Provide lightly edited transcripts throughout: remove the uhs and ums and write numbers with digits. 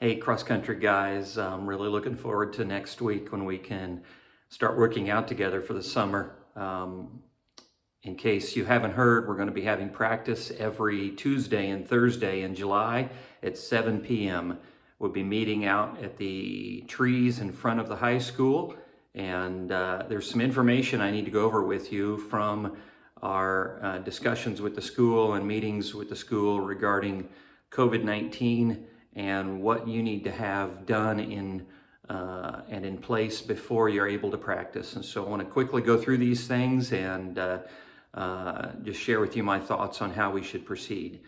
Hey, cross-country guys, I'm really looking forward to next week when we can start working out together for the summer. In case you haven't heard, we're going to be having practice every Tuesday and Thursday in July at 7 p.m. We'll be meeting out at the trees in front of the high school, and there's some information I need to go over with you from our discussions with the school and meetings with the school regarding COVID-19 and what you need to have done and in place before you're able to practice. And so I want to quickly go through these things and just share with you my thoughts on how we should proceed.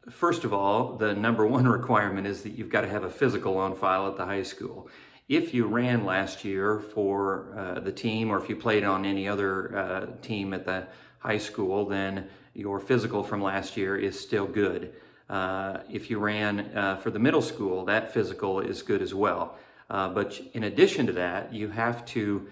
First of all, the number one requirement is that you've got to have a physical on file at the high school. If you ran last year for the team, or if you played on any other team at the high school, then your physical from last year is still good. If you ran for the middle school, that physical is good as well. But in addition to that, you have to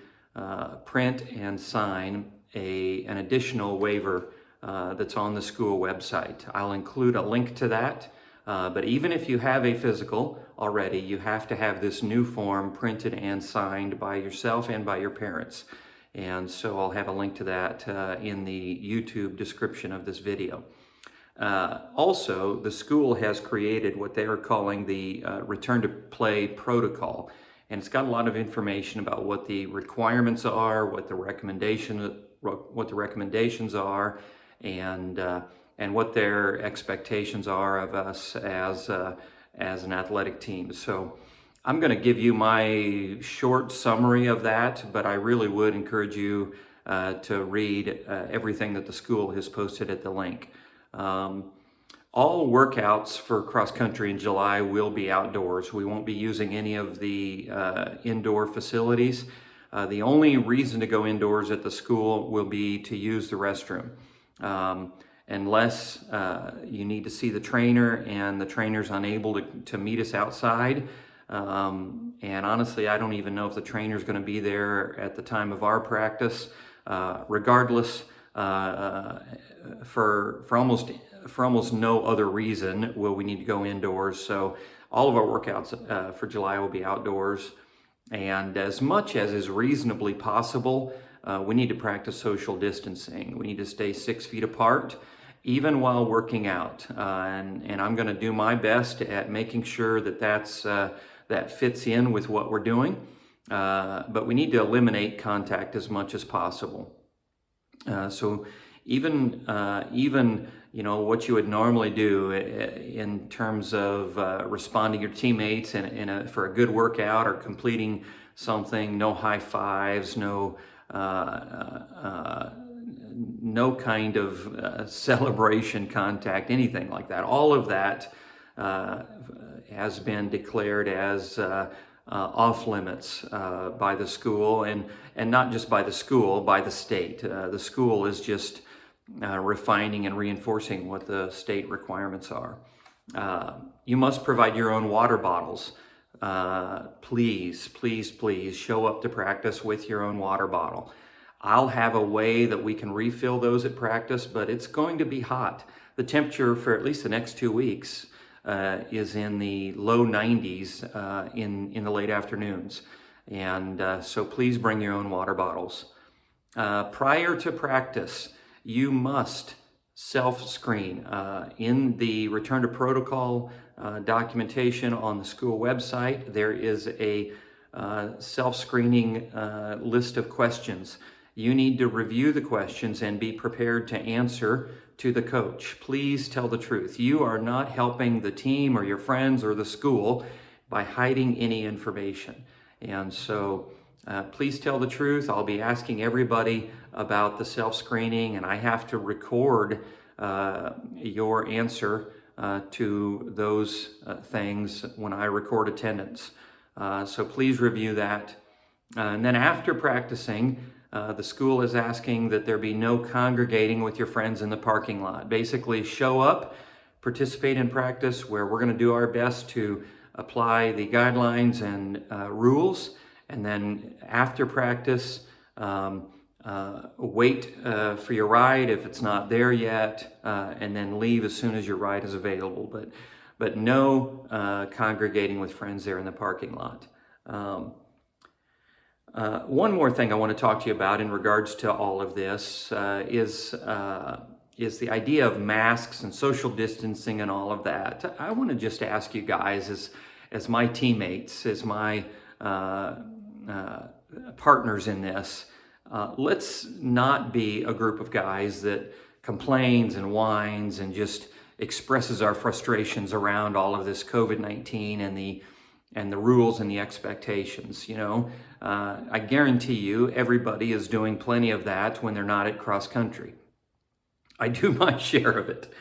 print and sign an additional waiver that's on the school website. I'll include a link to that. But even if you have a physical already, you have to have this new form printed and signed by yourself and by your parents. And so I'll have a link to that in the YouTube description of this video. Also, the school has created what they are calling the return to play protocol, and it's got a lot of information about what the requirements are, what the recommendations are, and what their expectations are of us as an athletic team. So I'm going to give you my short summary of that, but I really would encourage you to read everything that the school has posted at the link. All workouts for cross country in July will be outdoors. We won't be using any of the indoor facilities. The only reason to go indoors at the school will be to use the restroom. Unless you need to see the trainer and the trainer's unable to meet us outside. And honestly, I don't even know if the trainer's going to be there at the time of our practice. Regardless, for almost no other reason will we need to go indoors. So all of our workouts for July will be outdoors, and as much as is reasonably possible, we need to practice social distancing. We need to stay 6 feet apart even while working out, and I'm going to do my best at making sure that that fits in with what we're doing, but we need to eliminate contact as much as possible. So even what you would normally do in terms of responding to your teammates for a good workout or completing something, no high fives, no kind of celebration contact, anything like that. All of that has been declared as off limits by the school, and not just by the school, by the state. The school is just refining and reinforcing what the state requirements are. You must provide your own water bottles. Please, please, please show up to practice with your own water bottle. I'll have a way that we can refill those at practice, but it's going to be hot. The temperature for at least the next 2 weeks is in the low 90s in the late afternoons. And so please bring your own water bottles. Prior to practice, you must self-screen. In the return to protocol documentation on the school website, there is a self-screening list of questions. You need to review the questions and be prepared to answer to the coach. Please tell the truth. You are not helping the team or your friends or the school by hiding any information. And so please tell the truth. I'll be asking everybody about the self-screening, and I have to record your answer to those things when I record attendance. So please review that. And then after practicing, the school is asking that there be no congregating with your friends in the parking lot. Basically, show up, participate in practice where we're going to do our best to apply the guidelines and rules. And then after practice, wait for your ride if it's not there yet, and then leave as soon as your ride is available. But but no congregating with friends there in the parking lot. One more thing I want to talk to you about in regards to all of this is the idea of masks and social distancing and all of that. I want to just ask you guys, as my teammates, as my partners in this, let's not be a group of guys that complains and whines and just expresses our frustrations around all of this COVID-19 and the rules and the expectations. I guarantee you everybody is doing plenty of that when they're not at cross country. I do my share of it.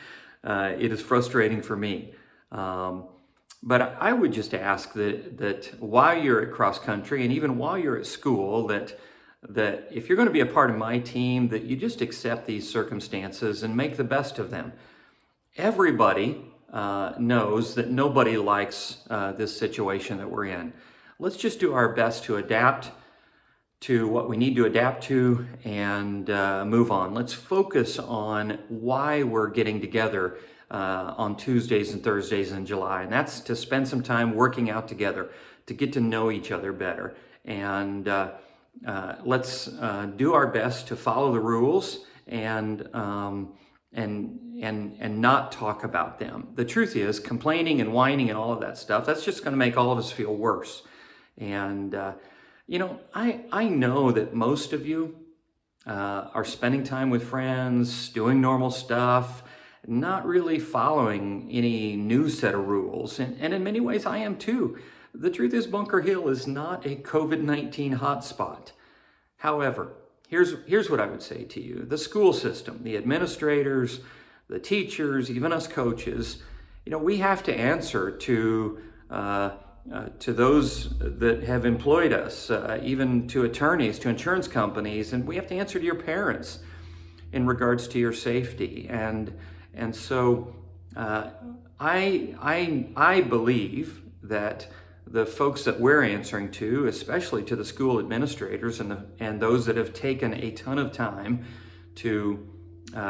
It is frustrating for me. But I would just ask that while you're at cross country and even while you're at school, that if you're going to be a part of my team, that you just accept these circumstances and make the best of them. Everybody knows that nobody likes this situation that we're in. Let's just do our best to adapt to what we need to adapt to and move on. Let's focus on why we're getting together on Tuesdays and Thursdays in July, and that's to spend some time working out together, to get to know each other better. And let's do our best to follow the rules and not talk about them. The truth is, complaining and whining and all of that stuff, that's just going to make all of us feel worse. And I know that most of you are spending time with friends, doing normal stuff, not really following any new set of rules. And in many ways, I am too. The truth is, Bunker Hill is not a COVID-19 hotspot. However, here's what I would say to you. The school system, the administrators, the teachers, even us coaches, we have to answer to those that have employed us, even to attorneys, to insurance companies, and we have to answer to your parents in regards to your safety. And so I believe that the folks that we're answering to, especially to the school administrators and those that have taken a ton of time to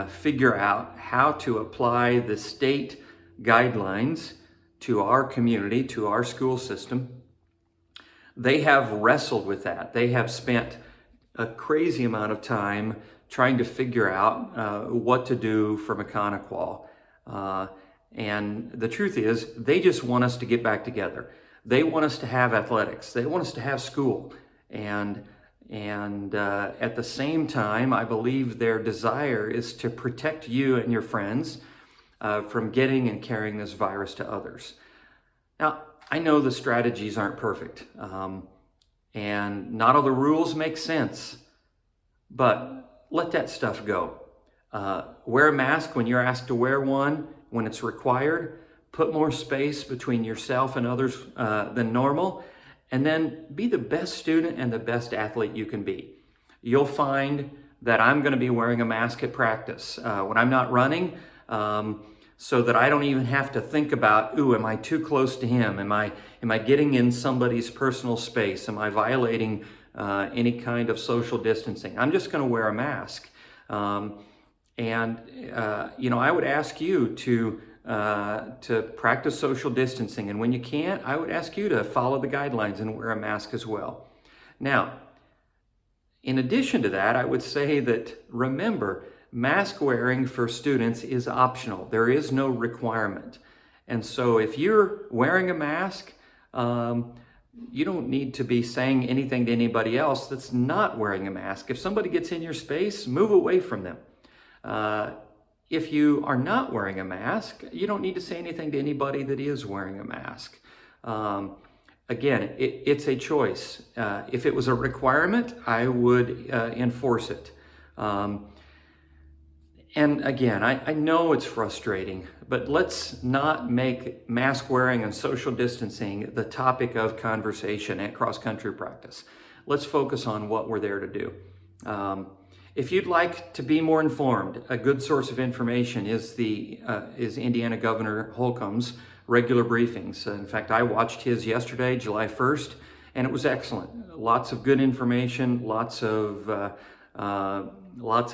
figure out how to apply the state guidelines to our community, to our school system, they have wrestled with that. They have spent a crazy amount of time trying to figure out what to do for Maconaquah. And the truth is, they just want us to get back together. They want us to have athletics. They want us to have school. And at the same time, I believe their desire is to protect you and your friends from getting and carrying this virus to others. Now, I know the strategies aren't perfect, and not all the rules make sense, but let that stuff go. Wear a mask when you're asked to wear one, when it's required. Put more space between yourself and others than normal, and then be the best student and the best athlete you can be. You'll find that I'm going to be wearing a mask at practice when I'm not running, so that I don't even have to think about, ooh, am I too close to him? Am I getting in somebody's personal space? Am I violating any kind of social distancing? I'm just going to wear a mask. I would ask you to practice social distancing. And when you can't, I would ask you to follow the guidelines and wear a mask as well. Now, in addition to that, I would say that, remember, mask wearing for students is optional. There is no requirement. And so if you're wearing a mask, you don't need to be saying anything to anybody else that's not wearing a mask. If somebody gets in your space, move away from them. If you are not wearing a mask, you don't need to say anything to anybody that is wearing a mask. Again, it's a choice. If it was a requirement, I would enforce it. And again, I know it's frustrating, but let's not make mask wearing and social distancing the topic of conversation at cross-country practice. Let's focus on what we're there to do. If you'd like to be more informed, a good source of information is Indiana Governor Holcomb's regular briefings. In fact, I watched his yesterday, July 1st, and it was excellent. Lots of good information, lots of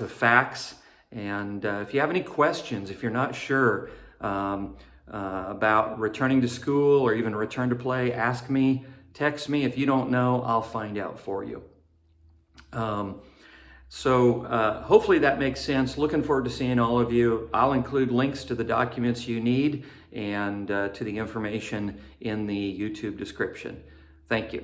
facts. And if you have any questions, if you're not sure, about returning to school or even return to play, ask me, text me. If you don't know, I'll find out for you. Hopefully that makes sense. Looking forward to seeing all of you. I'll include links to the documents you need and to the information in the YouTube description. Thank you.